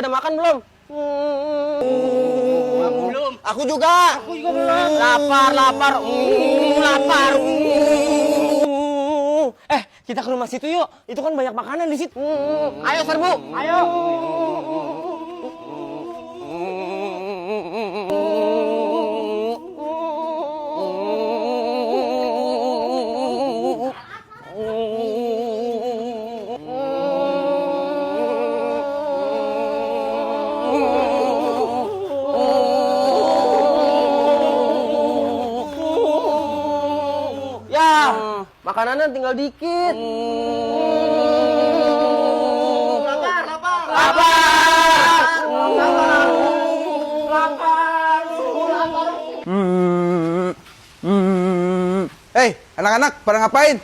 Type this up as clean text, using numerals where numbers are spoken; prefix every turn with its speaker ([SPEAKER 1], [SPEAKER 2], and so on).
[SPEAKER 1] pada makan belum?
[SPEAKER 2] Belum.
[SPEAKER 1] Aku juga.
[SPEAKER 2] Aku juga belum.
[SPEAKER 1] Lapar. Lapar. Kita ke rumah situ yuk. Itu kan banyak makanan di situ. Ayo serbu.
[SPEAKER 2] Ayo.
[SPEAKER 1] Ya, makanannya tinggal dikit.
[SPEAKER 2] Lapar.
[SPEAKER 3] Hei, anak-anak, pada ngapain?